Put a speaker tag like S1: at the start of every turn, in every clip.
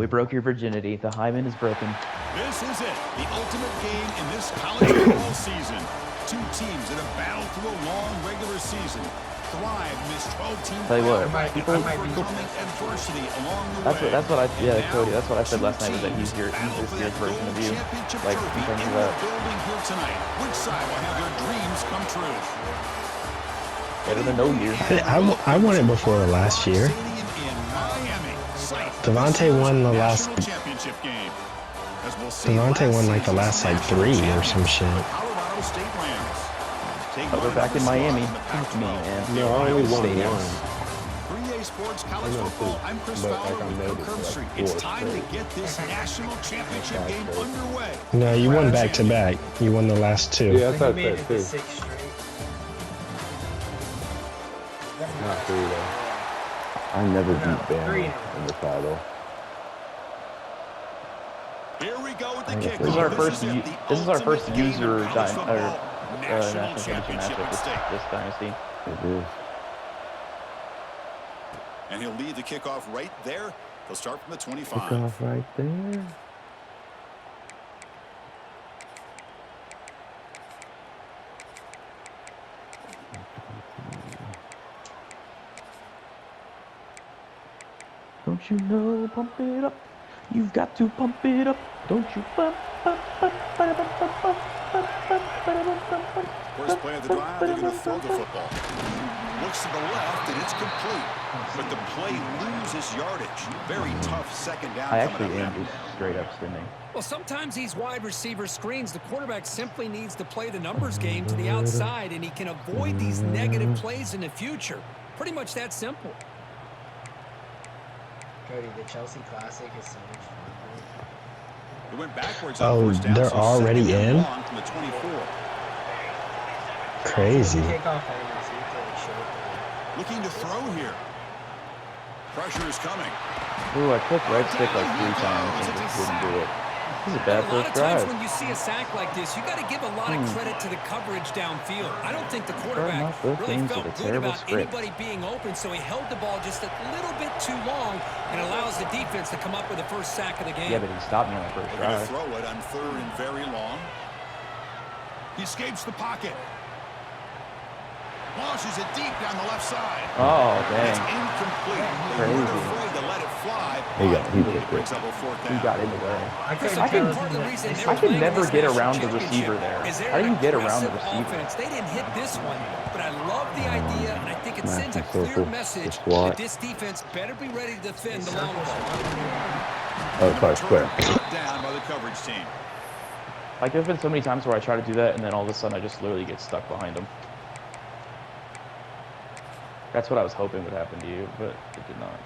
S1: we broke your virginity. The hymen is broken.
S2: This is it, the ultimate game in this college football season. Two teams that have battled through a long regular season. Thrive in this 12-team
S1: Tell you what,
S2: people overcoming adversity along the way.
S1: That's what I Cody. That's what I said last night. Was that he's this year's version of you, like in terms of that.
S2: Building here tonight. Which side will have their dreams come true?
S1: Better than no year.
S3: I won it before last year. Devontae won the last. Devontae won like the last like 3 or some shit.
S1: But we're back in Miami. Fuck me, man.
S4: No, I only won one.
S2: 3A Sports College Football. I'm Chris Fowler with Kirk Street. It's time to get this national championship game underway.
S3: No, you won back to back. You won the last 2.
S4: Yeah, I thought that too. Not 3 though. I never beat Bama in the title.
S2: Here we go with the kick.
S1: This is our first user national championship matchup this dynasty.
S4: It is.
S2: And he'll lead the kickoff right there. He'll start from the 25.
S4: Kickoff right there.
S1: Don't you know, pump it up. You've got to pump it up. Don't you bump, bump, bump, bump, bump, bump, bump, bump.
S2: First play of the drive, they're going to throw the football. Looks to the left, and it's complete. But the play loses yardage. Very tough second down.
S1: I actually am just straight up spinning.
S5: Well, sometimes these wide receiver screens, the quarterback simply needs to play the numbers game to the outside, and he can avoid these negative plays in the future. Pretty much that simple.
S6: Cody, the Chelsea Classic is so much fun.
S2: It went backwards.
S3: Oh, they're already in?
S2: From the 24.
S3: Crazy.
S2: Looking to throw here. Pressure is coming.
S1: Ooh, I clicked right stick like 3 times and just didn't do it. This is a bad first drive.
S5: A lot of times when you see a sack like this, you got to give a lot of credit to the coverage downfield. I don't think the quarterback really felt good about anybody being open, so he held the ball just a little bit too long and allows the defense to come up with the first sack of the game.
S1: Yeah, but he stopped me on the first
S2: They're going to
S1: drive.
S2: throw it on 3rd and very long. He escapes the pocket. Launches it deep down the left side.
S1: Oh, dang.
S2: It's incomplete.
S1: Crazy.
S2: They weren't afraid to let it fly.
S1: He got in the way.
S5: I
S1: can never get around the receiver there. How do you get around the receiver?
S5: They didn't hit this one, but I love the idea, and I think it sends a clear message that this defense better be ready to defend the long ball.
S4: Oh, sorry, square.
S2: Down by the coverage team.
S1: Like, there's been so many times where I try to do that, and then all of a sudden I just literally get stuck behind him. That's what I was hoping would happen to you, but it did not.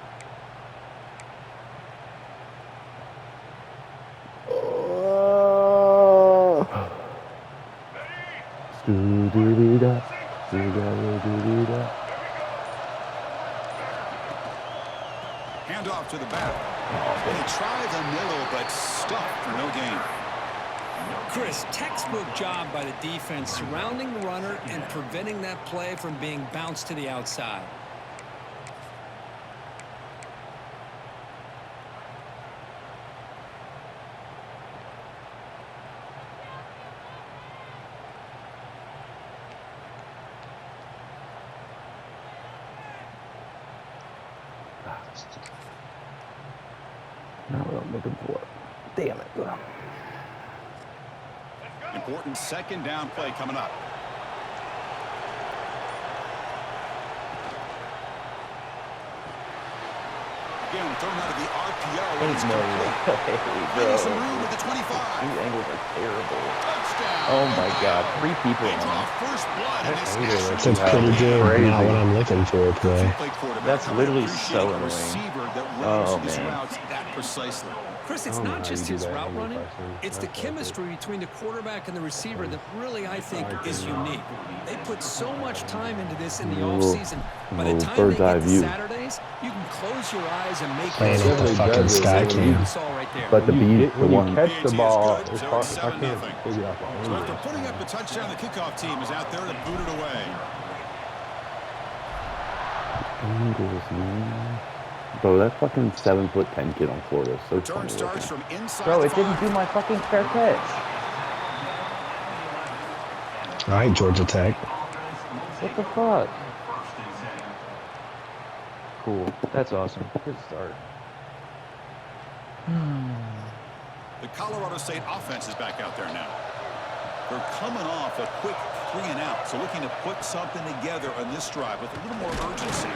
S2: Hand off to the back. And he tried the middle, but stuck for no gain.
S5: Chris, textbook job by the defense surrounding the runner and preventing that play from being bounced to the outside.
S4: Not what I'm looking for. Damn it.
S2: Important second down play coming up. Again, thrown out of the RPO.
S1: There's no way, bro.
S2: Some room at the 25.
S1: These angles are terrible.
S2: Touchdown.
S1: Oh my God, 3 people
S2: They
S1: on
S2: draw
S1: him.
S2: first blood in this
S3: It's a pretty good, not what I'm looking for play.
S1: That's literally so annoying. Oh, man.
S2: That precisely.
S5: Chris, it's not just his route running, it's the chemistry between the quarterback and the receiver that really, I think, is unique. They put so much time into this in the offseason. By the time they get to Saturdays, you can close your eyes and make
S3: Playing with the fucking sky cam.
S4: But the beat,
S1: when you catch the ball,
S4: it's hard. I can't figure out the
S2: So after putting up the touchdown, the kickoff team is out there to boot it away.
S4: angles, man. Bro, that fucking 7'10" kid on Florida is so
S2: Return
S4: funny
S2: starts
S4: looking.
S2: from inside
S1: Bro,
S2: the
S1: it didn't
S2: 5.
S1: do my fucking fair catch.
S3: All right, Georgia Tech.
S1: What the fuck? Cool. That's awesome. Good start.
S2: The Colorado State offense is back out there now. They're coming off a quick 3-and-out, so looking to put something together on this drive with a little more urgency.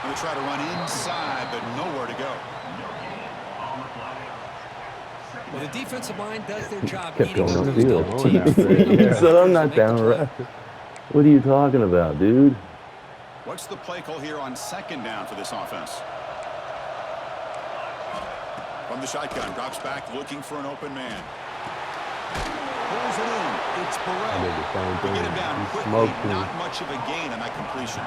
S2: Going to try to run inside, but nowhere to go.
S5: Well, the defensive line does their job
S4: Kept
S5: eating
S4: going
S5: up
S4: upfield.
S5: those double teams.
S4: He said, I'm not down right. What are you talking about, dude?
S2: What's the play call here on 2nd down for this offense? From the shotgun, drops back, looking for an open man. Pulls it in. It's Burrell. We get him down quickly. Not much of a gain on that completion.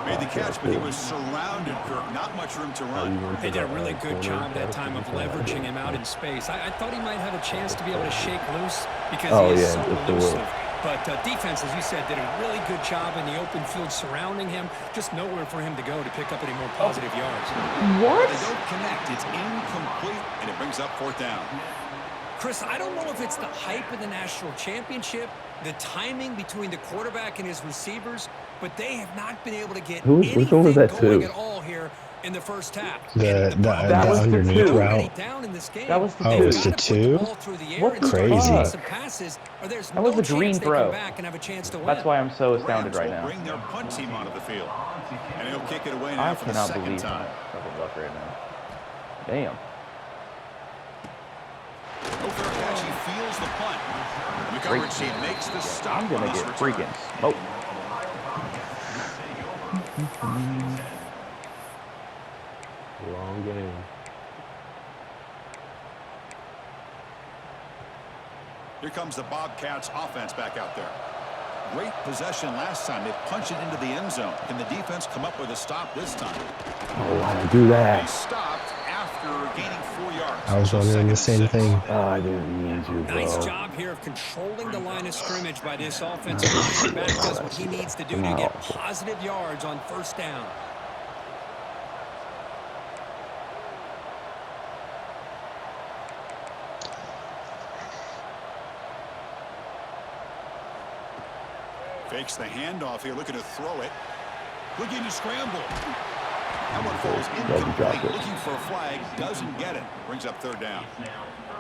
S2: Made the catch, but he was surrounded, Kirk. Not much room to run.
S5: They did a really good job that time of leveraging him out in space. I thought he might have a chance to be able to shake loose because he is so elusive. But defense, as you said, did a really good job in the open field surrounding him. Just nowhere for him to go to pick up any more positive yards.
S2: What? They don't connect. It's incomplete, and it brings up 4th down.
S5: Chris, I don't know if it's the hype of the national championship, the timing between the quarterback and his receivers, but they have not been able to get anything going at all here in the first half.
S3: The underneath route.
S5: That
S1: was the
S3: Oh, it was the 2?
S1: What
S3: crazy.
S1: That was a green throw. That's why I'm so astounded right now.
S2: Bring their punt team onto the field, and he'll kick it away now for the 2nd time.
S1: Luck right now. Damn.
S2: No fair catch. He feels the punt. The coverage team makes the stop.
S1: I'm gonna get freaking smoked.
S4: Long game.
S2: Here comes the Bobcats offense back out there. Great possession last time. They punched it into the end zone. Can the defense come up with a stop this time?
S4: Oh, why don't do
S2: They
S4: that?
S2: stopped after gaining 4 yards.
S3: I was wondering the same thing.
S4: Oh, I didn't mean to, bro.
S5: Nice job here of controlling the line of scrimmage by this offensive line. Back does what he needs to do to get positive yards on 1st down.
S2: Fakes the handoff here, looking to throw it. Looking to scramble. That one falls incomplete. Looking for a flag, doesn't get it. Brings up 3rd down.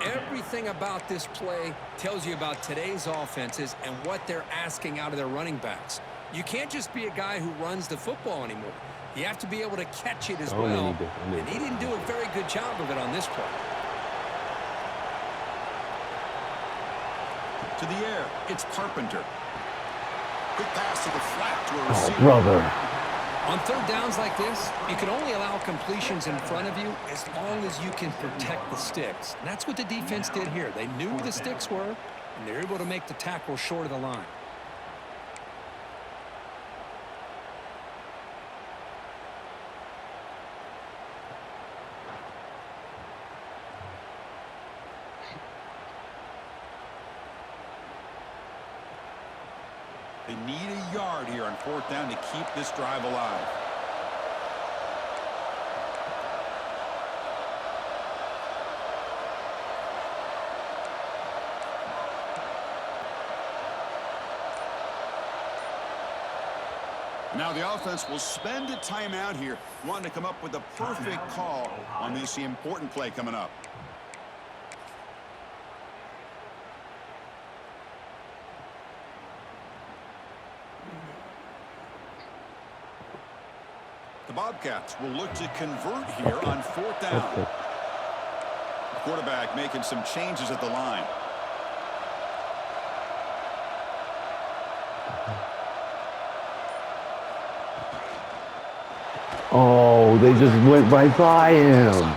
S5: Everything about this play tells you about today's offenses and what they're asking out of their running backs. You can't just be a guy who runs the football anymore. You have to be able to catch it as well. And he didn't do a very good job of it on this play.
S2: To the air, it's Carpenter. Quick pass to the flat to a receiver.
S4: Oh, brother.
S5: On 3rd downs like this, you can only allow completions in front of you as long as you can protect the sticks. And that's what the defense did here. They knew where the sticks were, and they were able to make the tackle short of the line.
S2: They need a yard here on 4th down to keep this drive alive. Now the offense will spend a timeout here, wanting to come up with a perfect call on this important play coming up. The Bobcats will look to convert here on 4th down. The quarterback making some changes at the line.
S4: Oh, they just went right by him.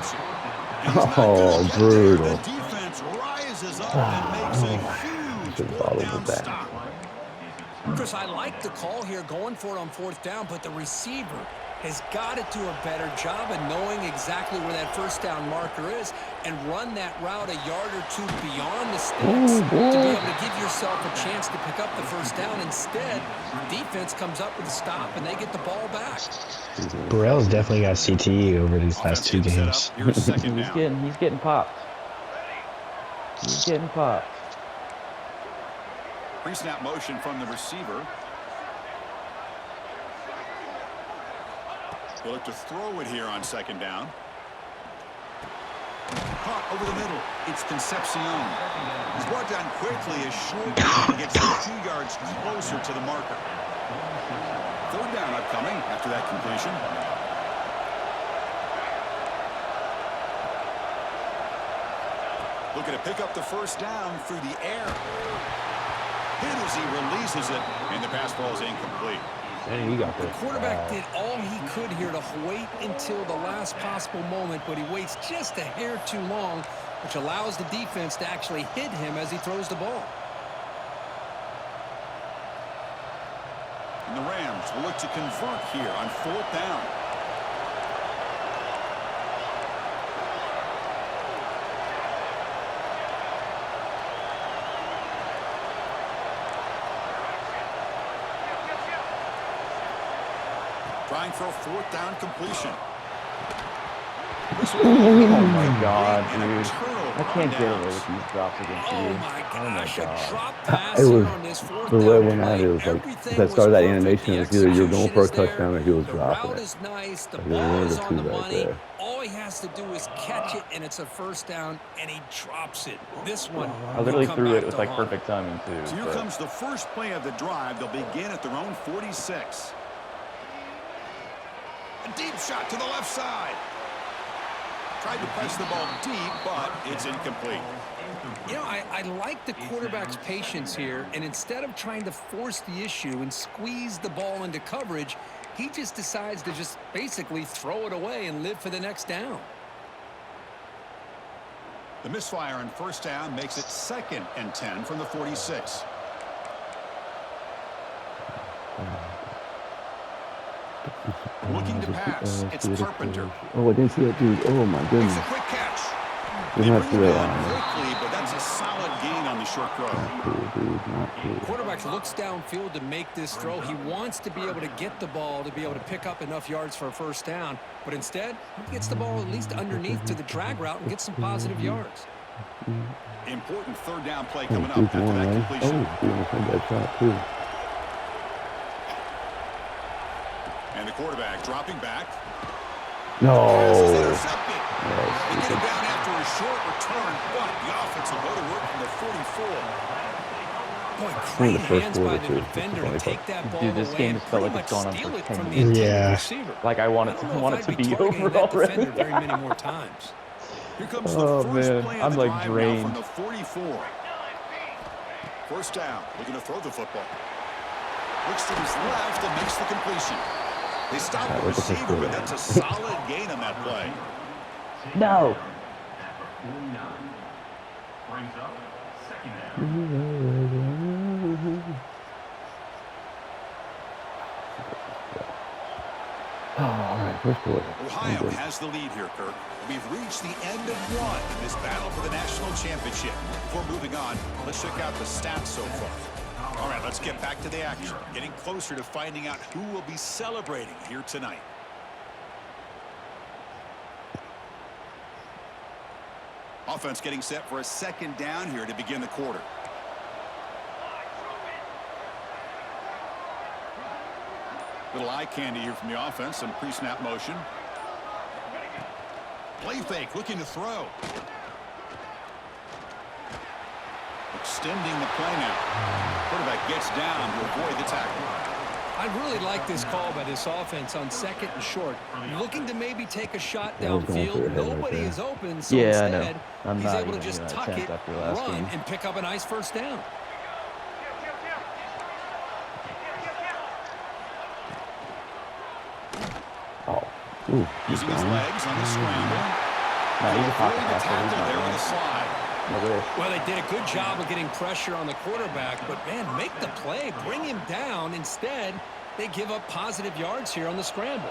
S4: Oh, brutal.
S2: The defense rises up and makes a huge fourth down stop.
S5: Chris, I like the call here going for it on 4th down, but the receiver has got to do a better job of knowing exactly where that first down marker is and run that route a yard or two beyond the sticks to be able to give yourself a chance to pick up the first down. Instead, the defense comes up with a stop and they get the ball back.
S3: Burrell's definitely got CTE over these last 2 games.
S2: Here's second down.
S1: He's getting popped. He's getting popped.
S2: Pre-snap motion from the receiver. He'll look to throw it here on second down. Caught over the middle. It's Concepcion. He's brought down quickly as short and gets 2 yards closer to the marker. Third down upcoming after that completion. Looking to pick up the first down through the air. Hit as he releases it, and the pass ball is incomplete.
S5: The quarterback did all he could here to wait until the last possible moment, but he waits just a hair too long, which allows the defense to actually hit him as he throws the ball.
S2: And the Rams will look to convert here on fourth down. Trying for a fourth down completion.
S1: Oh my God, dude. I can't get away with these drops against you.
S5: Oh my gosh, a drop pass
S4: It was
S5: on this fourth
S4: the way
S5: down
S4: when I
S5: play.
S4: it was like
S5: Everything
S4: that started
S5: was
S4: that
S5: perfect.
S4: animation.
S5: The
S4: It was either you're going for a
S5: execution is there.
S4: touchdown or he was
S5: The
S4: dropping
S5: route
S4: it.
S5: is nice. The
S4: Like,
S5: ball
S4: one of
S5: is
S4: the
S5: on
S4: two
S5: the
S4: right
S5: money.
S4: there.
S5: All he has to do is catch it, and it's a first down, and he drops it. This one,
S1: I literally
S5: will come
S1: threw
S5: back
S1: it with
S5: to
S1: like
S5: haunt.
S1: perfect timing too.
S2: So here
S1: but-
S2: comes the first play of the drive. They'll begin at their own 46. A deep shot to the left side. Tried to press the ball deep, but it's incomplete.
S5: You know, I like the quarterback's patience here, and instead of trying to force the issue and squeeze the ball into coverage, he just decides to just basically throw it away and live for the next down.
S2: The misfire on first down makes it 2nd and 10 from the 46. Looking to pass. It's Carpenter.
S4: Oh, I didn't see that dude. Oh my
S2: Makes
S4: goodness.
S2: a quick catch.
S4: You're
S2: They
S4: not
S2: bring
S4: too
S2: it
S4: late
S2: down
S4: on
S2: quickly, but that's a solid gain on the short throw.
S4: Cool, dude. Not cool.
S5: Quarterback looks downfield to make this throw. He wants to be able to get the ball to be able to pick up enough yards for a first down, but instead, he gets the ball at least underneath to the drag route and gets some positive yards.
S2: Important third down play coming up
S4: Dude,
S2: after
S4: one,
S2: that
S4: right?
S2: completion.
S4: Oh, dude, almost had that shot too.
S2: And the quarterback dropping back.
S4: No.
S2: Pass is intercepted.
S4: Oh,
S2: They get
S4: stupid.
S2: it down after a short return, but the offense will go to work from the 44.
S5: Boy,
S4: the
S5: great
S4: first
S5: hands by
S4: quarter,
S5: the
S4: too.
S5: defender to
S4: It's
S5: take that ball
S1: Dude, this
S5: away
S1: game
S5: and
S1: just felt
S5: pretty
S1: like it's
S5: much
S1: gone on
S5: steal
S1: for
S5: it
S1: 10
S5: from the
S1: minutes.
S5: intended
S3: Yeah.
S5: receiver.
S1: Like I want it
S5: don't know if I'd
S1: to be
S5: targeting
S1: over
S5: that defender
S1: already.
S5: very many more times.
S2: Here comes the
S1: Oh,
S2: first
S1: man.
S2: play of
S1: I'm,
S2: the
S1: like,
S2: drive
S1: drained.
S2: now from the 44. First down. Looking to throw the football. Looks to his left and makes the completion. They stop the
S4: with the
S2: receiver,
S4: first
S2: but that's a solid gain on that play.
S1: No.
S4: Oh, all right, first quarter.
S2: Ohio has the lead here, Kirk. We've reached the end of one in this battle for the national championship. Before moving on, let's check out the stats so far. All right, let's get back to the action. Getting closer to finding out who will be celebrating here tonight. Offense getting set for a second down here to begin the quarter. Little eye candy here from the offense. Some pre-snap motion. Play fake, looking to throw. Extending the play now. Quarterback gets down to avoid the tackle.
S5: I really like this call by this offense on 2nd and short. Looking to maybe take a shot
S4: I was going for your
S5: downfield.
S4: head right
S5: Nobody
S4: there.
S5: is open, so
S1: Yeah, I know.
S5: instead,
S1: I'm
S5: he's
S1: not
S5: able to
S1: even
S5: just
S1: gonna
S5: tuck
S1: attempt
S5: it,
S1: after last
S5: run,
S1: game.
S5: and pick up a nice first down.
S4: Oh. Ooh,
S2: Using his legs on the scramble.
S1: No, he's a pocket
S2: Avoiding the
S1: passer. He's
S2: tackle
S1: not
S2: there with
S1: running.
S2: a slide.
S1: No wish.
S5: Well, they did a good job of getting pressure on the quarterback, but, man, make the play. Bring him down. Instead, they give up positive yards here on the scramble.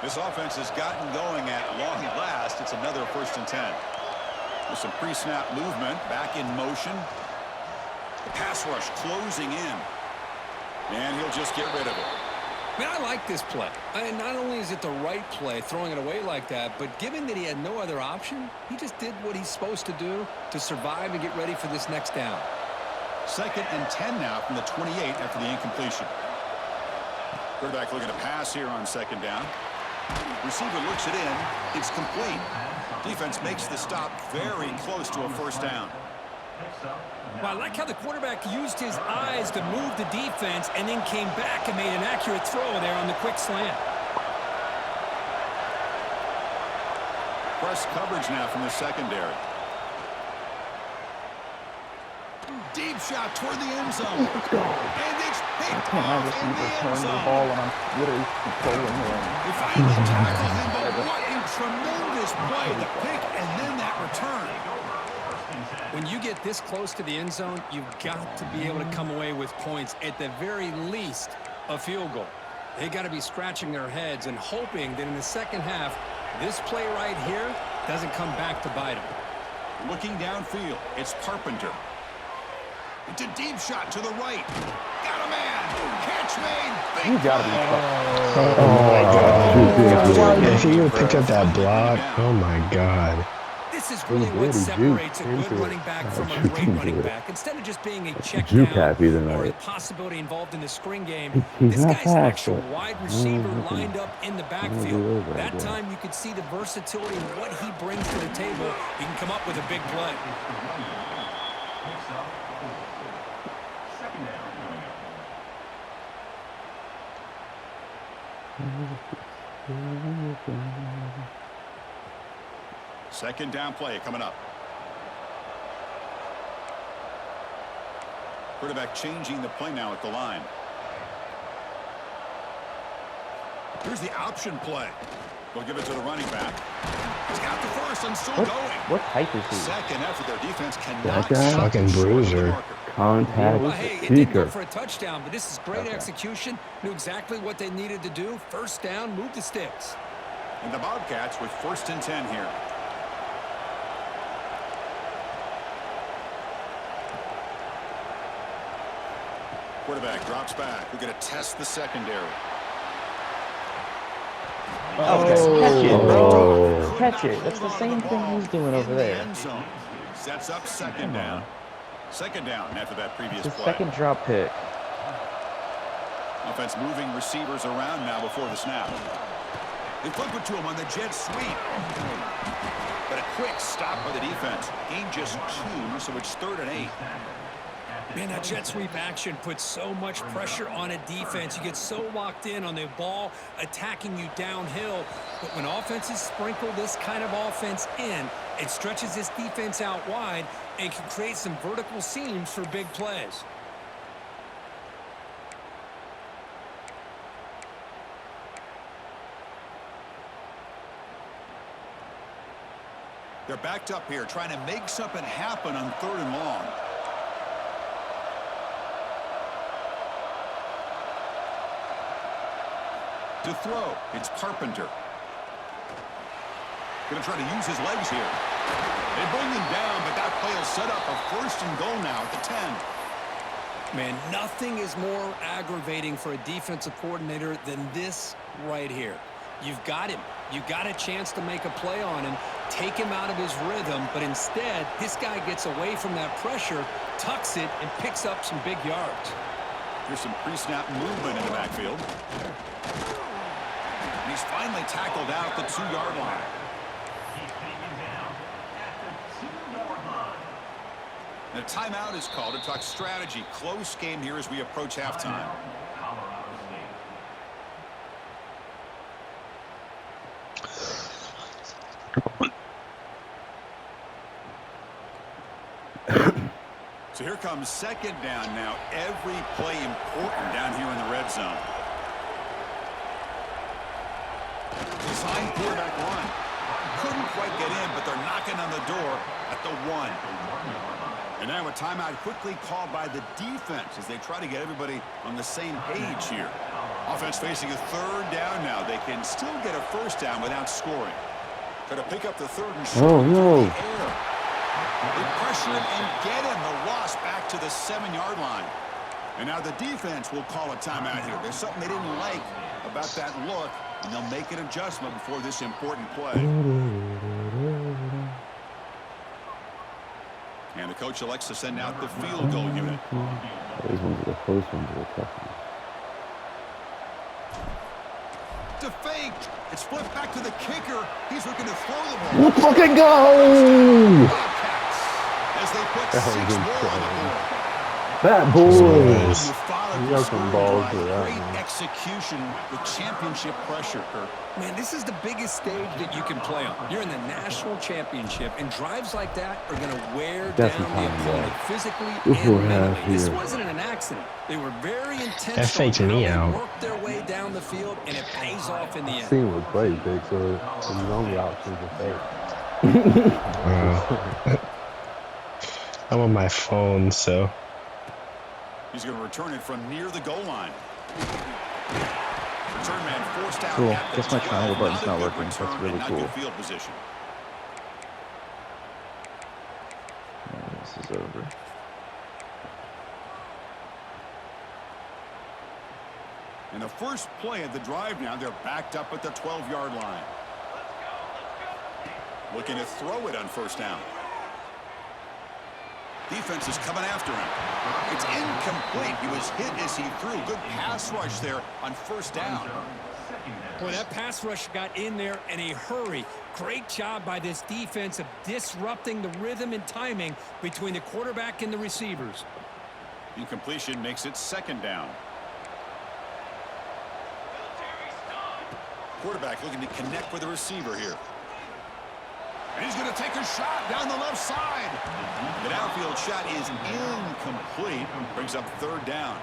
S2: This offense has gotten going at long last. It's another 1st and 10. With some pre-snap movement, back in motion. The pass rush closing in. And he'll just get rid of it.
S5: Man, I like this play. Not only is it the right play, throwing it away like that, but given that he had no other option, he just did what he's supposed to do to survive and get ready for this next down.
S2: 2nd and 10 now from the 28 after the incompletion. Quarterback looking to pass here on 2nd down. Receiver looks it in. It's complete. Defense makes the stop very close to a 1st down.
S5: Well, I like how the quarterback used his eyes to move the defense and then came back and made an accurate throw there on the quick slant.
S2: Press coverage now from the secondary. Deep shot toward the end zone. And it's picked off in the end
S1: turn the
S2: zone.
S1: ball and I'm literally controlling him.
S2: They finally tackle him, but what a tremendous play. The pick and then that return.
S5: When you get this close to the end zone, you've got to be able to come away with points, at the very least, a field goal. They got to be scratching their heads and hoping that in the second half, this play right here doesn't come back to bite them.
S2: Looking downfield, it's Carpenter. It's a deep shot to the right. Got a man. Catch made. Big
S1: You gotta be
S2: play.
S3: Oh my god.
S4: Yeah.
S3: If he would have picked up that block, oh my god.
S5: This is really what separates a good running back from a great running back. Instead of just being a check
S4: Juke
S5: down
S4: happy
S5: or
S4: tonight.
S5: a possibility involved in the screen game,
S4: He's
S5: this
S4: not
S5: guy's an
S4: fast,
S5: actual
S4: but-
S5: wide receiver
S4: Mm,
S5: lined up in the
S4: do
S5: backfield.
S4: over
S5: That
S4: again.
S5: time you could see the versatility and what he brings to the table. He can come up with a big play.
S2: Second down play coming up. Quarterback changing the play now at the line. Here's the option play. They'll give it to the running back. He's got the first and still going.
S1: What type is he?
S2: Second effort, their defense cannot
S4: That guy?
S2: stop
S3: Fucking
S2: short of the
S3: bruiser.
S2: marker.
S4: Contact
S5: Well, hey, it didn't go
S4: seeker.
S5: for a touchdown, but this is great execution. Knew exactly what they needed to do. First down, move the sticks.
S2: And the Bobcats with 1st and 10 here. Quarterback drops back. We're going to test the secondary.
S1: Catch it, bro.
S4: Oh.
S1: Catch it. That's the same thing he's doing over
S2: In the
S1: there.
S2: end zone. Sets up 2nd down. 2nd down after that previous
S1: It's the
S2: play.
S1: second drop pick.
S2: Offense moving receivers around now before the snap. They flip it to him on the jet sweep. But a quick stop by the defense. Gain just 2, so it's 3rd and 8.
S5: Man, that jet sweep action puts so much pressure on a defense. You get so locked in on the ball attacking you downhill. But when offenses sprinkle this kind of offense in, it stretches this defense out wide and can create some vertical seams for big plays.
S2: They're backed up here trying to make something happen on 3rd and long. To throw, it's Carpenter. Going to try to use his legs here. They bring him down, but that play will set up a 1st and goal now at the 10.
S5: Man, nothing is more aggravating for a defensive coordinator than this right here. You've got him. You got a chance to make a play on him, take him out of his rhythm, but instead, this guy gets away from that pressure, tucks it, and picks up some big yards.
S2: Here's some pre-snap movement in the backfield. And he's finally tackled out the 2-yard line. And a timeout is called to talk strategy. Close game here as we approach halftime. So here comes 2nd down now. Every play important down here in the red zone. Design quarterback run. Couldn't quite get in, but they're knocking on the door at the 1. And now a timeout quickly called by the defense as they try to get everybody on the same page here. Offense facing a third down now. They can still get a first down without scoring. Going to pick up the third and short.
S4: Oh, no.
S2: They pressure him and get him. The loss back to the 7-yard line. And now the defense will call a timeout here. There's something they didn't like about that look, and they'll make an adjustment before this important play. And the coach elects to send out the field goal unit.
S4: These ones are the first ones that are tough.
S2: To fake. It's flipped back to the kicker. He's looking to throw the ball.
S4: Let's fucking go!
S2: As they put 6 more on the board.
S4: That boy.
S2: You
S4: got some balls for that,
S2: great
S4: man.
S2: execution with championship pressure, Kirk.
S5: Man, this is the biggest stage that you can play on. You're in the national championship, and drives like that are going to wear down the opponent physically and mentally. This wasn't an accident. They were very intentional.
S3: That faked me out.
S5: They worked their way down the field, and it pays off in the end.
S7: Seen was play big, so his only option to fake.
S3: I'm on my phone, so.
S2: He's going to return it from near the goal line. Return man forced out.
S1: Cool.
S2: At the
S1: Guess my
S2: 12.
S1: triangle button's not
S2: a good
S1: working. That's
S2: return
S1: really
S2: and
S1: cool.
S2: Not good field position.
S1: This is over.
S2: And the first play of the drive now, they're backed up at the 12-yard line. Looking to throw it on first down. Defense is coming after him. It's incomplete. He was hit as he threw. Good pass rush there on first down.
S5: Boy, that pass rush got in there in a hurry. Great job by this defense of disrupting the rhythm and timing between the quarterback and the receivers.
S2: Incompletion makes it second down. Quarterback looking to connect with the receiver here. And he's going to take a shot down the left side. The downfield shot is incomplete. Brings up third down.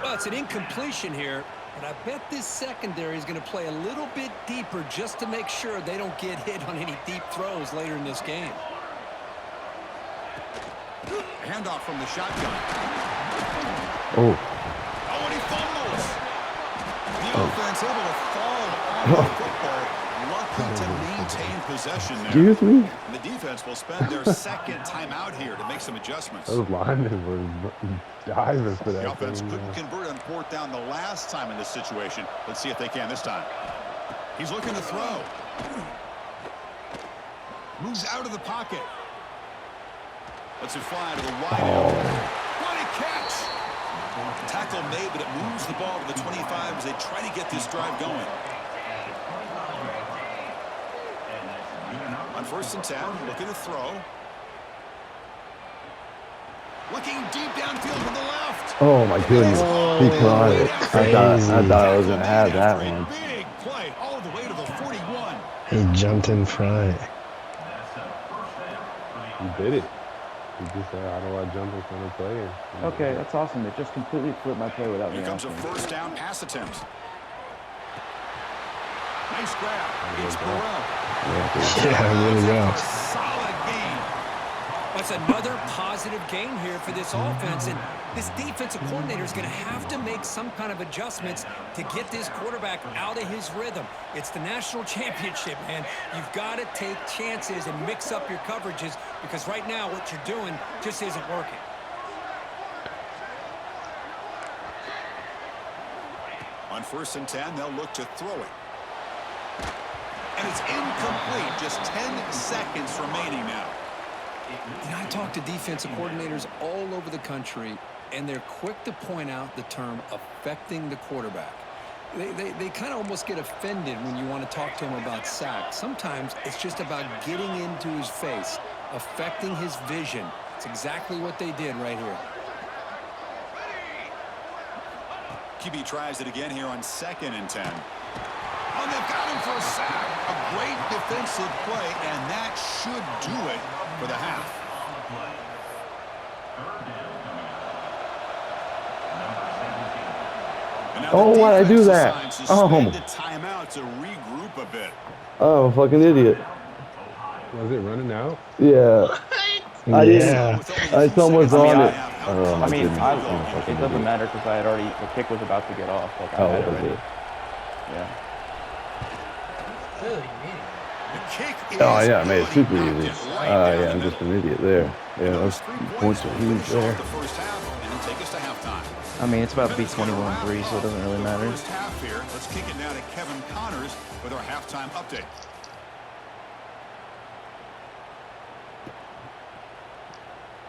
S5: Well, it's an incompletion here, but I bet this secondary is going to play a little bit deeper just to make sure they don't get hit on any deep throws later in this game.
S2: Handoff from the shotgun.
S4: Oh.
S2: Oh, and he fumbles. The offense able to fall on the football. Lucky to maintain possession there.
S4: Excuse me?
S2: And the defense will spend their second timeout here to make some adjustments.
S7: Those linemen were diving for
S2: The
S7: that
S2: offense
S7: thing.
S2: couldn't convert on fourth down the last time in this situation. Let's see if they can this time. He's looking to throw. Moves out of the pocket. Lets it fly to the wide area. What a catch! Tackle made, but it moves the ball to the 25 as they try to get this drive going. On first and 10, looking to throw. Looking deep downfield to the left.
S4: Oh my goodness. Be quiet. I thought I was going to have that one.
S2: Big play all the way to the 41.
S3: He jumped in front.
S7: He did it. He just said, how do I jump in front of players?
S1: Okay, that's awesome. It just completely flipped my play without me
S2: Here comes a
S1: asking.
S2: first down pass attempt. Nice grab. It's Burrell.
S3: Yeah, really well.
S2: Solid game.
S5: That's another positive game here for this offense, and this defensive coordinator is going to have to make some kind of adjustments to get this quarterback out of his rhythm. It's the national championship, man. You've got to take chances and mix up your coverages because right now what you're doing just isn't working.
S2: On first and 10, they'll look to throw it. And it's incomplete. Just 10 seconds remaining now.
S5: You know, I talk to defensive coordinators all over the country, and they're quick to point out the term affecting the quarterback. They kind of almost get offended when you want to talk to them about sacks. Sometimes it's just about getting into his face, affecting his vision. It's exactly what they did right here.
S2: QB tries it again here on second and 10. Oh, they've got him for a sack. A great defensive play, and that should do it for the half.
S4: Oh, why'd I do that? Oh.
S2: The timeout to regroup a bit.
S4: Oh, fucking idiot.
S7: Was it running out?
S4: Yeah. I didn't.
S3: Yeah.
S4: I almost on it.
S1: I mean,
S4: goodness.
S1: it doesn't matter because I had already, the kick was about to get off. Like, I had it
S4: was
S1: already.
S4: it?
S1: Yeah.
S6: Clearly, meaning.
S4: Oh, yeah, I made it super easy. Yeah, I'm just an idiot there. Yeah, those 3 points are huge there.
S1: I mean, it's about to be 21-3, so it doesn't really matter.
S2: First half here. Let's kick it now to Kevin Connors with our halftime update.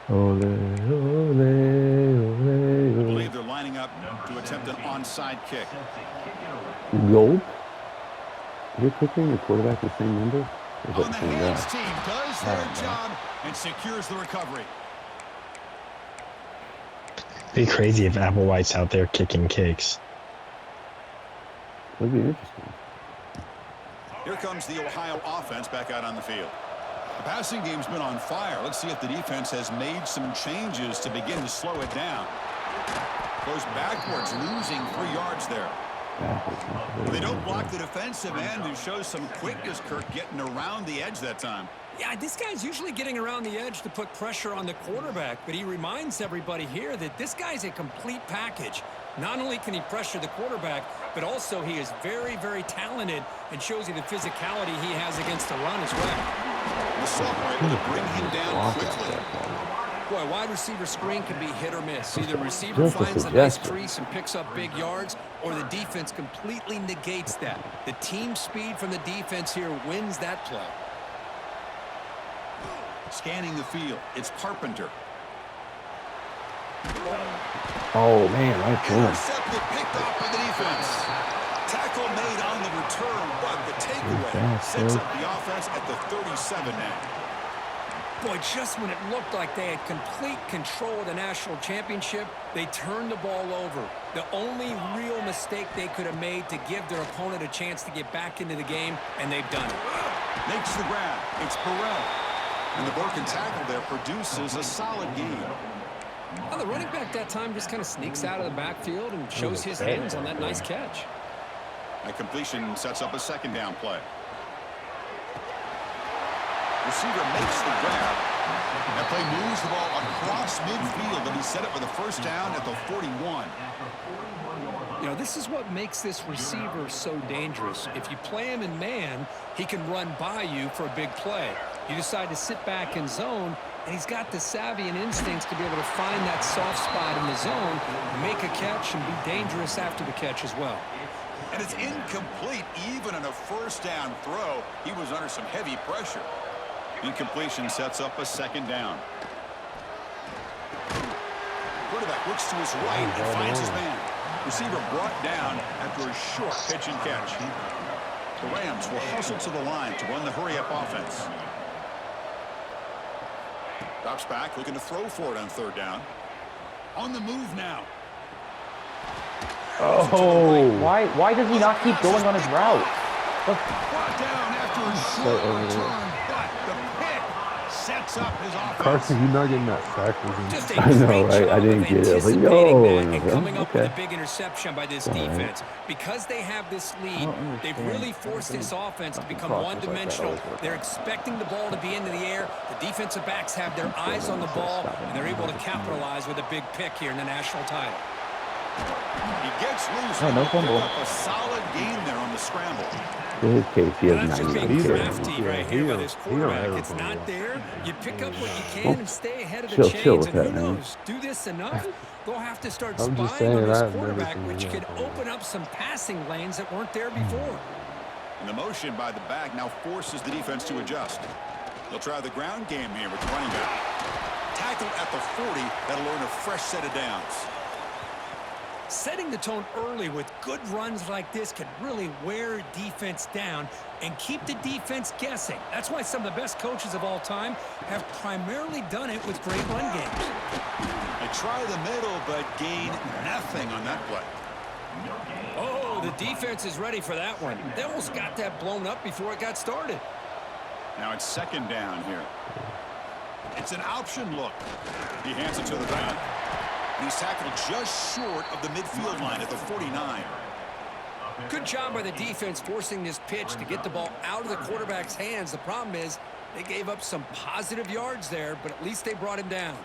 S4: Ole, ole, ole,
S2: I believe they're lining up to attempt an onside kick.
S4: Gold? You're cooking the quarterback the same number? Or is
S2: On
S4: that
S2: the
S4: the same
S2: hands
S4: guy?
S2: team does their job and secures the recovery.
S3: It'd be crazy if Applewhite's out there kicking kicks.
S4: That'd be interesting.
S2: Here comes the Ohio offense back out on the field. The passing game's been on fire. Let's see if the defense has made some changes to begin to slow it down. Goes backwards, losing 3 yards there. They don't block the defensive end, who shows some quickness, Kirk, getting around the edge that time.
S5: Yeah, this guy's usually getting around the edge to put pressure on the quarterback, but he reminds everybody here that this guy's a complete package. Not only can he pressure the quarterback, but also he is very, very talented and shows you the physicality he has against the run as well.
S2: The Salt were able to bring him down quickly.
S5: Boy, a wide receiver screen can be hit or miss. Either receiver finds a nice crease and picks up big yards, or the defense completely negates that. The team speed from the defense here wins that play.
S2: Scanning the field, it's Carpenter.
S4: Oh, man, right through him.
S2: Intercepted, picked off by the defense. Tackle made on the return, but the takeaway sets up the offense at the 37 now.
S5: Boy, just when it looked like they had complete control of the national championship, they turned the ball over. The only real mistake they could have made to give their opponent a chance to get back into the game, and they've done it.
S2: Makes the grab. It's Burrell. And the broken tackle there produces a solid gain.
S5: Well, the running back that time just kind of sneaks out of the backfield and shows his hands on that nice catch.
S2: That completion sets up a second down play. Receiver makes the grab. That play moves the ball across midfield, and he set it for the first down at the 41.
S5: You know, this is what makes this receiver so dangerous. If you play him in man, he can run by you for a big play. You decide to sit back in zone, and he's got the savvy and instincts to be able to find that soft spot in the zone, make a catch, and be dangerous after the catch as well.
S2: And it's incomplete. Even on a first down throw, he was under some heavy pressure. Incompletion sets up a second down. Quarterback looks to his right and finds his man. Receiver brought down after a short pitch and catch. The Rams will hustle to the line to run the hurry-up offense. Drops back, looking to throw for it on third down. On the move now.
S1: Oh, why does he not keep going on his route?
S2: Brought down after a short return, but the pick sets up his offense.
S7: Carson, you're not getting that sack.
S5: Just a
S4: I know,
S5: great
S4: right?
S5: job
S4: I didn't
S5: of
S4: get it. I was like,
S5: anticipating
S4: yo.
S5: that and coming up with
S4: Okay.
S5: a big interception by this defense. Because they have this lead, they've really forced this offense to become one-dimensional. They're expecting the ball to be into the air. The defensive backs have their eyes on the ball, and they're able to capitalize with a big pick here in the national title.
S2: He gets loose.
S1: Oh, no fumble.
S2: Up a solid gain there on the scramble.
S4: In his case, he has
S5: That's just
S4: 99
S5: being
S4: carries.
S5: crafty right here by this
S7: he don't
S5: quarterback.
S7: ever
S5: It's
S7: fumble.
S5: not there. You pick up what you can and stay ahead of the
S4: Chill
S5: chains.
S4: with
S5: And who
S4: that, man.
S5: knows? Do this enough, they'll have to start
S7: I'm just
S5: spying on
S7: saying,
S5: this
S7: I've never
S5: quarterback,
S7: seen
S5: which
S7: that
S5: could
S7: fumble.
S5: open up some passing lanes that weren't there before.
S2: And the motion by the back now forces the defense to adjust. They'll try the ground game here with the running back. Tackled at the 40. That'll earn a fresh set of downs.
S5: Setting the tone early with good runs like this can really wear defense down and keep the defense guessing. That's why some of the best coaches of all time have primarily done it with great run games.
S2: They try the middle, but gain nothing on that play.
S5: Oh, the defense is ready for that one. They almost got that blown up before it got started.
S2: Now it's second down here. It's an option look. He hands it to the back. He's tackled just short of the midfield line at the 49.
S5: Good job by the defense forcing this pitch to get the ball out of the quarterback's hands. The problem is they gave up some positive yards there, but at least they brought him down.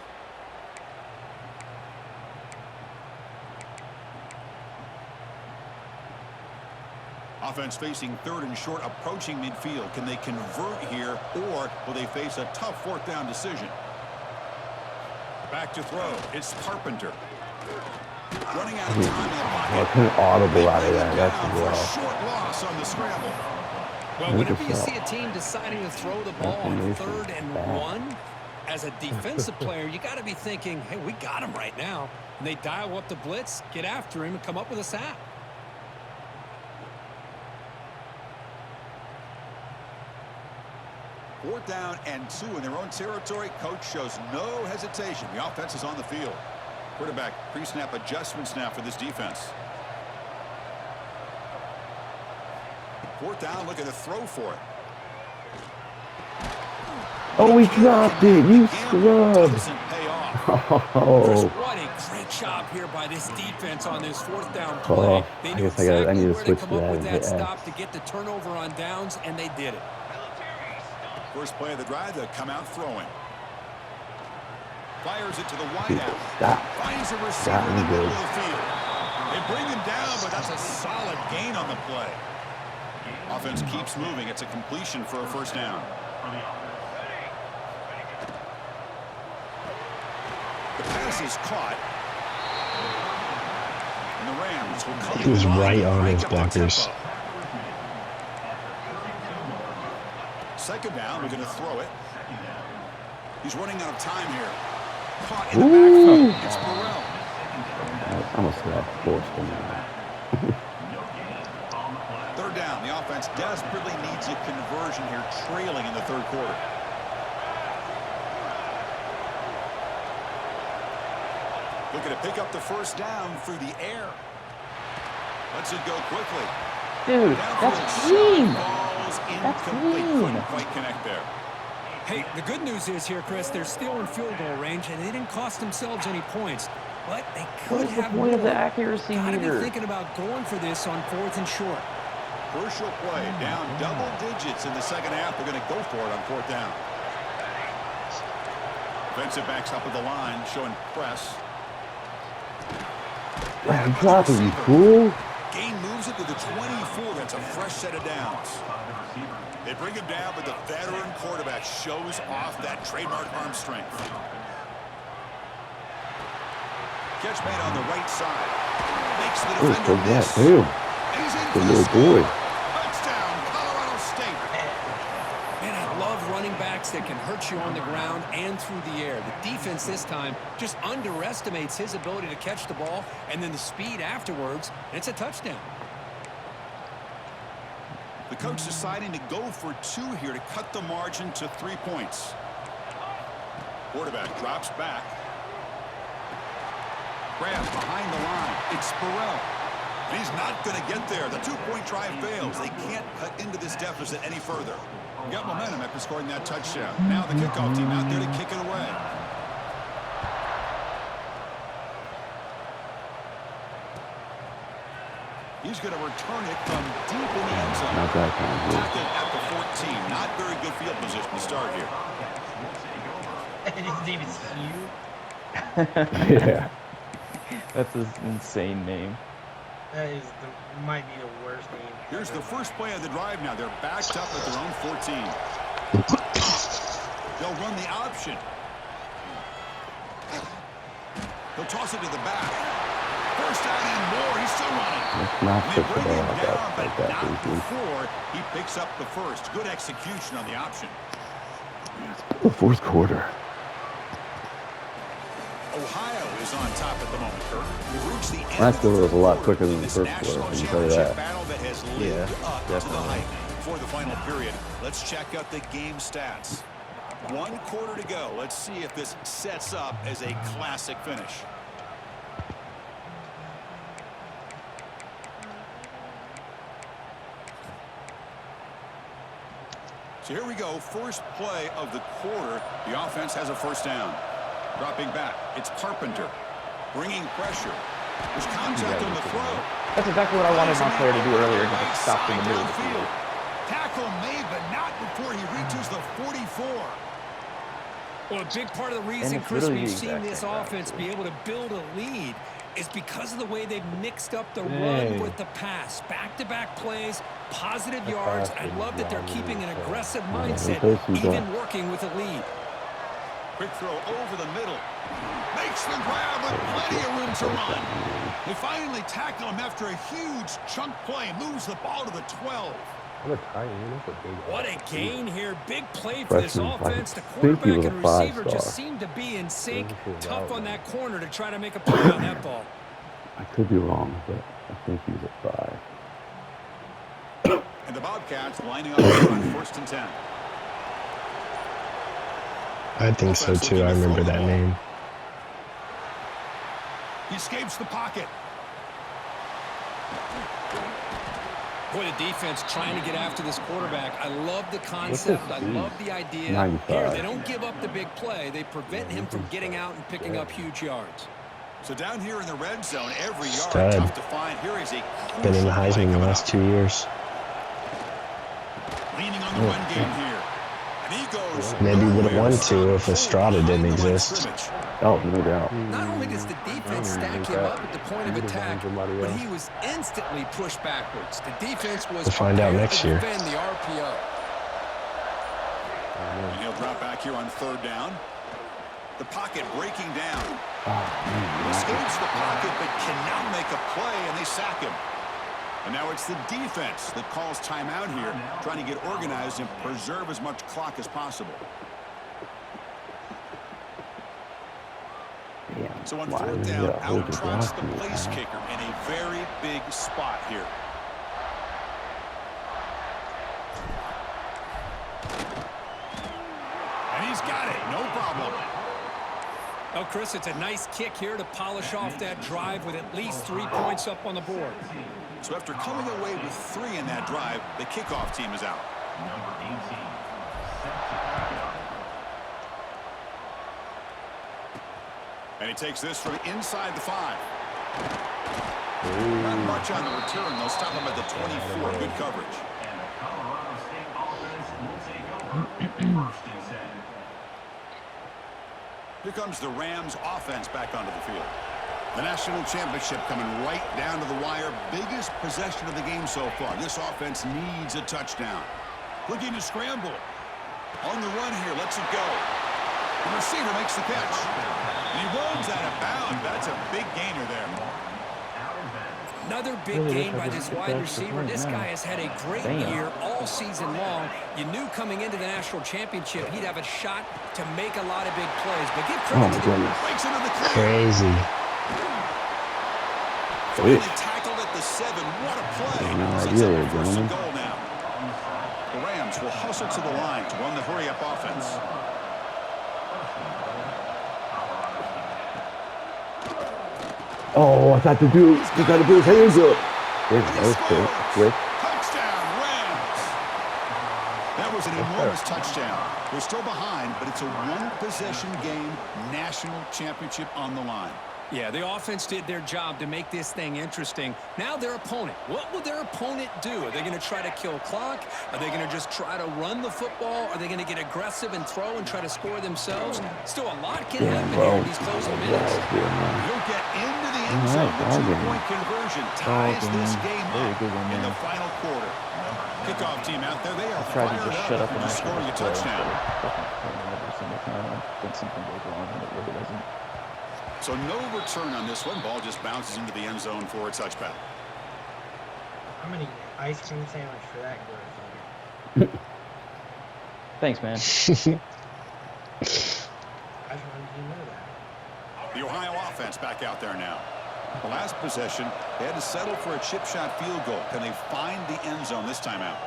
S2: Offense facing 3rd and short, approaching midfield. Can they convert here, or will they face a tough 4th down decision? Back to throw. It's Carpenter. Running out of time in the pocket.
S4: I couldn't audible out of that. That's
S2: a short loss on the scramble.
S5: Well, whenever you see a team deciding to throw the ball on 3rd and 1, as a defensive player, you got to be thinking, hey, we got him right now. And they dial up the blitz, get after him, and come up with a sack.
S2: Fourth down and 2 in their own territory. Coach shows no hesitation. The offense is on the field. Quarterback pre-snap adjustments now for this defense. Fourth down, looking to throw for it.
S4: Oh, he dropped it. You scrub.
S2: Doesn't pay off.
S4: Oh.
S5: What a great job here by this defense on this 4th down play. They knew
S4: I guess I need to
S5: where
S4: switch
S5: come
S4: to
S5: up
S4: that.
S5: with that stop to get the turnover on downs, and they did it.
S2: First play of the drive, they'll come out throwing. Fires it to the wideout.
S4: Stop.
S2: Finds a receiver in the middle of the field. They bring him down, but that's a solid gain on the play. Offense keeps moving. It's a completion for a 1st down. The pass is caught. And the Rams will come.
S3: He was right on his blockers.
S2: 2nd down, we're going to throw it. He's running out of time here. Caught in the backfield. It's Burrell.
S4: I almost got forced him.
S2: 3rd down. The offense desperately needs a conversion here, trailing in the 3rd quarter. Looking to pick up the 1st down through the air. Lets it go quickly.
S1: Dude, that's clean. That's clean.
S2: Couldn't quite connect there.
S5: Hey, the good news is here, Chris, they're still in field goal range, and they didn't cost themselves any points. But they could
S1: What's the
S5: have
S1: point of
S5: more.
S1: the accuracy
S5: Gotta be
S1: meter?
S5: thinking about going for this on 4th and short.
S2: Crucial play. Down double digits in the 2nd half. They're going to go for it on 4th down. Defensive backs up at the line, showing press.
S4: I'm dropping you, fool.
S2: Gain moves it to the 24. That's a fresh set of downs. They bring him down, but the veteran quarterback shows off that trademark arm strength. Catch made on the right side. Makes the defender miss. He's in for the
S4: little
S2: score.
S4: boy.
S2: Touchdown, Colorado State.
S5: Man, I love running backs that can hurt you on the ground and through the air. The defense this time just underestimates his ability to catch the ball, and then the speed afterwards, and it's a touchdown.
S2: The coach deciding to go for 2 here to cut the margin to 3 points. Quarterback drops back. Grabs behind the line. It's Burrell. And he's not going to get there. The 2-point try fails. They can't cut into this deficit any further. Got momentum after scoring that touchdown. Now the kickoff team out there to kick it away. He's going to return it from deep in the end zone.
S4: Not that kind of
S2: Tackled at the 14. Not very good field position to start here.
S6: His name is Hugh.
S4: Yeah.
S1: That's an insane name.
S6: That is might be the worst name.
S2: Here's the first play of the drive now. They're backed up at their own 14. They'll run the option. He'll toss it to the back. First down and more. He's still running.
S4: Let's not
S2: They
S4: put the
S2: bring
S4: ball
S2: him
S4: out
S2: down,
S4: like
S2: but
S4: that,
S2: not
S4: please.
S2: before he picks up the first. Good execution on the option.
S4: The 4th quarter.
S2: Ohio is on top at the moment, Kirk. We've reached the end
S4: Last
S2: of
S4: quarter was a lot
S2: third
S4: quicker than the
S2: this
S4: first
S2: national
S4: quarter, I can tell you
S2: championship
S4: that.
S2: battle that has lived
S7: Yeah,
S2: up to the
S7: definitely.
S2: hype for the final period. Let's check out the game stats. 1 quarter to go. Let's see if this sets up as a classic finish. So here we go. First play of the quarter. The offense has a first down. Dropping back. It's Carpenter. Bringing pressure. There's contact on the throw.
S1: That's exactly what I wanted my player to do earlier, to get stopped in the middle of the field.
S2: Tackle made, but not before he reaches the 44.
S5: Well, a big part of the reason,
S1: it's
S5: Chris,
S1: literally
S5: we've
S1: the
S5: seen
S1: exact
S5: this
S1: same route,
S5: offense
S1: too.
S5: be able to build a lead is because of the way they've mixed up the
S7: Dang.
S5: run with the pass. Back-to-back plays, positive yards. I love that they're keeping an aggressive mindset, even working with a lead.
S2: Quick throw over the middle. Makes the grab with plenty of room to run. They finally tackle him after a huge chunk play. Moves the ball to the 12.
S5: What a gain here. Big play for this offense. The quarterback and receiver just seem to be in sync. Tough on that corner to try to make a play on that ball.
S4: I could be wrong, but I think he's a 5.
S2: And the Bobcats lining up on 1st and 10.
S3: I think so too. I remember that name.
S2: He escapes the pocket.
S5: Boy, the defense trying to get after this quarterback. I love the concept. I love the idea.
S4: 95.
S5: Here, they don't give up the big play. They prevent him from getting out and picking up huge yards.
S2: So down here in the red zone, every yard
S3: Stud.
S2: tough to find. Here is a
S3: Been in the Heisman the last 2 years.
S2: leaning on the run game here. And he goes
S3: Maybe would have won 2 if Estrada didn't exist.
S4: Oh, no doubt.
S5: Not only does the defense stack him up at the point of attack, but he was instantly pushed backwards. The defense was
S3: We'll find out next year.
S5: defend the RPO.
S2: And he'll drop back here on 3rd down. The pocket breaking down. Escapes the pocket but cannot make a play, and they sack him. And now it's the defense that calls timeout here, trying to get organized and preserve as much clock as possible. So on 4th down, out trots the place kicker in a very big spot here. And he's got it, no problem.
S5: Oh, Chris, it's a nice kick here to polish off that drive with at least 3 points up on the board.
S2: So after coming away with 3 in that drive, the kickoff team is out. And he takes this from inside the 5. Not much on the return. They'll stop him at the 24. Good coverage. Here comes the Rams offense back onto the field. The national championship coming right down to the wire. Biggest possession of the game so far. This offense needs a touchdown. Looking to scramble. On the run here. Lets it go. The receiver makes the catch. And he runs out of bounds. That's a big gainer there.
S5: Another big gain by this wide receiver. This guy has had a great year all season long. You knew coming into the national championship he'd have a shot to make a lot of big plays. But give credit to him.
S2: Breaks into the clear.
S3: Crazy.
S2: Finally tackled at the 7. What a play. Sets up a 1st and goal now. The Rams will hustle to the line to run the hurry-up offense.
S4: Oh, I thought the dude, he got to put his hands up. Yeah, that was quick.
S2: Touchdown, Rams. That was an enormous touchdown. They're still behind, but it's a 1-possession game, national championship on the line.
S5: Yeah, the offense did their job to make this thing interesting. Now their opponent. What will their opponent do? Are they going to try to kill clock? Are they going to just try to run the football? Are they going to get aggressive and throw and try to score themselves? Still, a lot can happen here in these closing minutes.
S2: He'll get into the end zone. The 2-point conversion ties this game up in the final quarter. Kickoff team out there. They are
S1: Tried to
S2: fired
S1: just shut up and
S2: after scoring a touchdown.
S1: Every single time I think something goes wrong and it really doesn't.
S2: So no return on this one. Ball just bounces into the end zone for a touchback.
S6: I'm gonna get ice cream sandwich for that good.
S1: Thanks, man.
S6: I just wanted you to know that.
S2: The Ohio offense back out there now. The last possession, they had to settle for a chip shot field goal. Can they find the end zone this time out?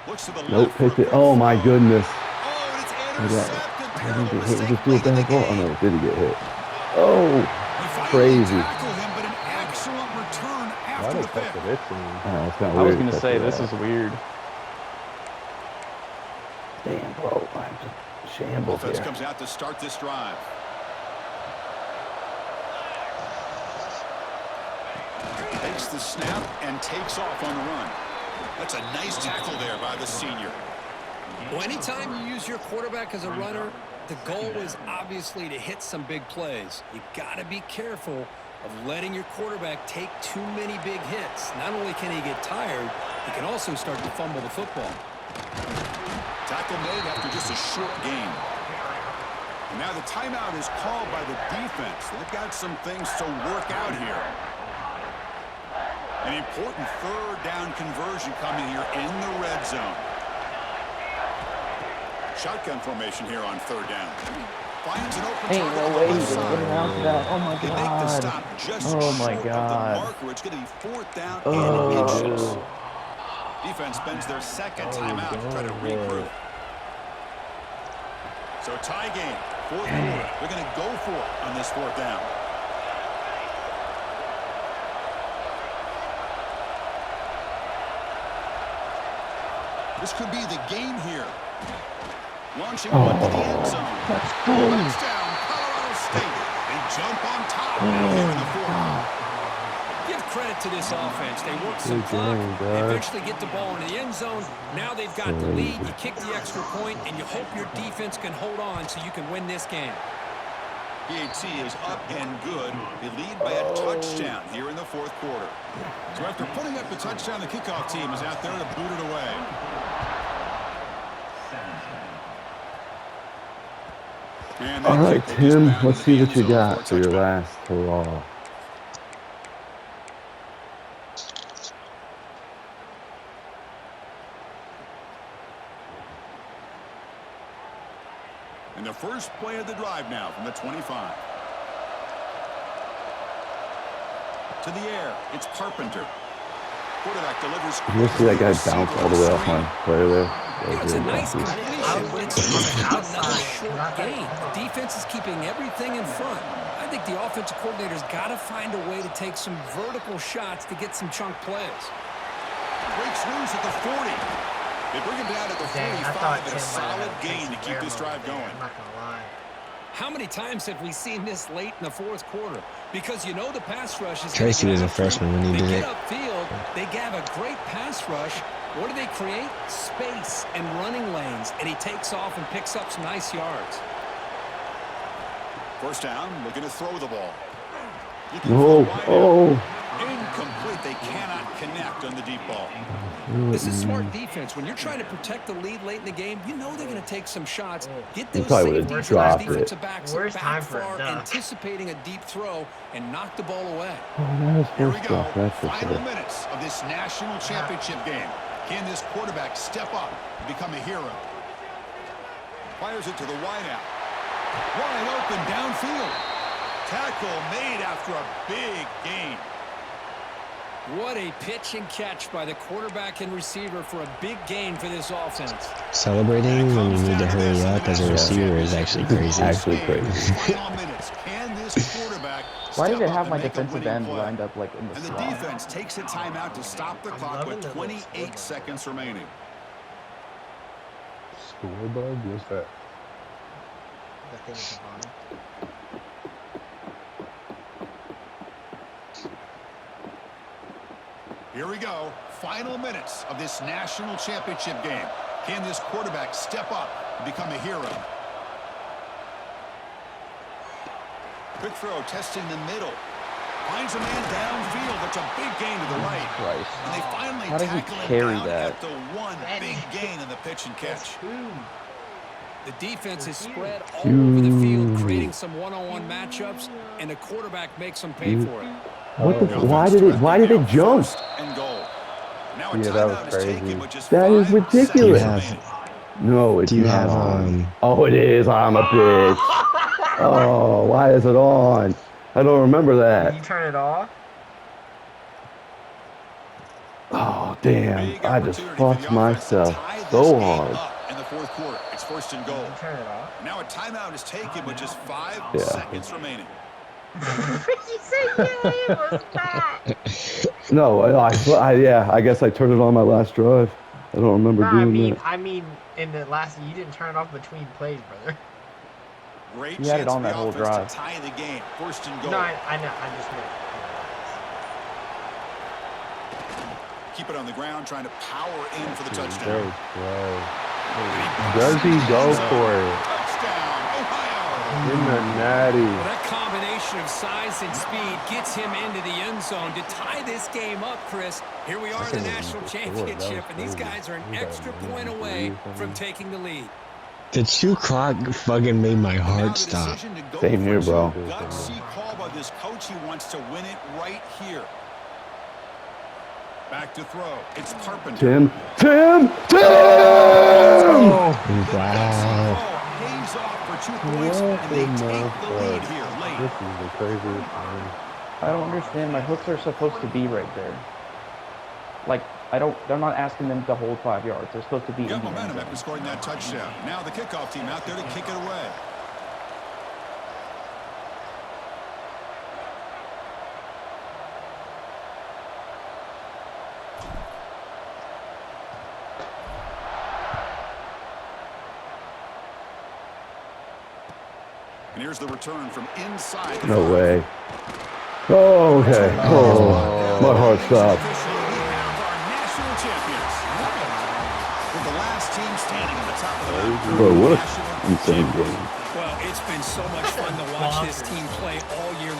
S2: Looks to the left.
S4: Nope, picked it. Oh, my goodness.
S2: Oh, and it's intercepted.
S4: I didn't get hit. Just do a bad ball. Oh, no, did he get hit? Oh, crazy.
S2: Tackle him, but an excellent return after the pick.
S4: Oh, it's not
S1: I was
S4: weird.
S1: going to say, this is weird.
S4: Damn, bro. I'm just shambles
S2: Offense
S4: here.
S2: comes out to start this drive. Takes the snap and takes off on the run. That's a nice tackle there by the senior.
S5: Well, anytime you use your quarterback as a runner, the goal is obviously to hit some big plays. You got to be careful of letting your quarterback take too many big hits. Not only can he get tired, he can also start to fumble the football.
S2: Tackle made after just a short gain. And now the timeout is called by the defense. They've got some things to work out here. An important third down conversion coming here in the red zone. Shotgun formation here on third down. Finds an open
S1: Ain't no way he's getting around to that. Oh my
S2: They make the
S1: god.
S2: stop just
S1: Oh my
S2: short
S1: god.
S2: of the marker. It's going to be fourth down and inches. Defense spends their second timeout to try to regroup. So tie game, fourth quarter. They're going to go for it on this fourth down. This could be the game here. Launching one to the end zone.
S1: Let's go.
S2: Touchdown, Colorado State. They jump on top here in the fourth.
S5: Give credit to this offense. They work some clock. They eventually get the ball into the end zone. Now they've got the lead. You kick the extra point, and you hope your defense can hold on so you can win this game.
S2: PAT is up and good. They lead by a touchdown here in the fourth quarter. So after putting up the touchdown, the kickoff team is out there to boot it away.
S4: All right, Tim, let's see what you got for your last hurrah.
S2: And the first play of the drive now from the 25. To the air, it's Carpenter. Quarterback delivers.
S4: You see that guy bounce all the way off my player there?
S5: It's a nice completion, but it's another short gain. The defense is keeping everything in front. I think the offensive coordinator's got to find a way to take some vertical shots to get some chunk plays.
S2: Breaks loose at the 40. They bring him down at the 45 and a solid gain to keep this drive going.
S6: I'm not gonna lie.
S5: How many times have we seen this late in the fourth quarter? Because you know the pass rush is.
S3: Tracy was a freshman when he did it.
S5: They get upfield, they have a great pass rush. What do they create? Space and running lanes, and he takes off and picks up some nice yards.
S2: First down, looking to throw the ball. Incomplete. They cannot connect on the deep ball.
S5: This is smart defense. When you're trying to protect the lead late in the game, you know they're going to take some shots. Get those safeties and defensive backs back far, anticipating a deep throw, and knock the ball away.
S2: Here we go. Final minutes of this national championship game. Can this quarterback step up and become a hero? Fires it to the wideout. Wide open downfield. Tackle made after a big gain.
S5: What a pitch and catch by the quarterback and receiver for a big gain for this offense.
S3: Celebrating when you need to hurry up as a receiver is actually crazy.
S1: Why did it have my defensive end lined up like in the slot?
S2: And the defense takes a timeout to stop the clock with 28 seconds remaining.
S7: Scoreboard? What's that?
S6: The thing at the bottom.
S2: Here we go. Final minutes of this national championship game. Can this quarterback step up and become a hero? Quick throw, testing the middle. Finds a man downfield. That's a big gain to the right.
S1: Christ.
S2: And they finally
S1: How did he
S2: tackle him
S1: carry
S2: down
S1: that?
S2: at the one big gain in the pitch and catch.
S5: The defense is spread all over the field, creating some one-on-one matchups, and the quarterback makes them pay for it.
S4: What the? Why did it jump?
S2: And goal. Now
S7: Yeah, that was crazy.
S4: That is ridiculous. No, it's
S3: Do you
S4: not
S3: have
S4: on. Oh, it is. I'm a bitch. Oh, why is it on? I don't remember
S6: Did you
S4: that.
S6: turn it off?
S4: Oh, damn.
S2: Big
S4: I just
S2: opportunity for the
S4: fucked
S2: offense to
S4: myself
S2: tie this
S4: so
S2: game
S4: hard.
S2: up in the fourth quarter. It's first and goal.
S6: Did you turn it off?
S2: Now a timeout is taken with just 5
S4: Yeah.
S2: seconds remaining.
S6: You said yeah, it was back.
S4: No, I guess I turned it on my last drive. I don't remember
S6: No,
S4: doing that.
S6: I mean, in the last, you didn't turn it off between plays, brother.
S2: Great
S1: He had it
S2: chance
S1: on
S2: for
S1: that
S2: the
S1: whole
S2: offense
S1: drive.
S2: to tie the game. First and goal.
S6: No, I know. I just meant.
S2: Keep it on the ground, trying to power in for the touchdown.
S7: Very slow. Does he go for it?
S2: Touchdown, Ohio.
S7: In the natty.
S5: Well, that combination combination of size and speed gets him into the end zone to tie this game up, Chris. Here we are in the national championship, and these guys are an extra point away from taking the lead.
S3: The 2 clock fucking made my heart stop.
S4: Same here, bro.
S2: Gutsy call by this coach. He wants to win it right here. Back to throw. It's Carpenter.
S4: Tim!
S3: Wow.
S2: Pays off for 2 points, and they take the lead here late.
S7: This is the craziest thing.
S1: I don't understand. My hooks are supposed to be right there. Like, they're not asking them to hold 5 yards. They're supposed to be in
S2: Got
S1: the end
S2: momentum
S1: zone.
S2: after scoring that touchdown. Now the kickoff team out there to kick it away. And here's the return from inside.
S4: No way. Oh, okay. Oh, my heart stopped.
S2: We have our national champions. With the last team standing at the top of the mountain.
S4: Bro, what an insane game.
S5: Well, it's been so much fun to watch this team play all year long.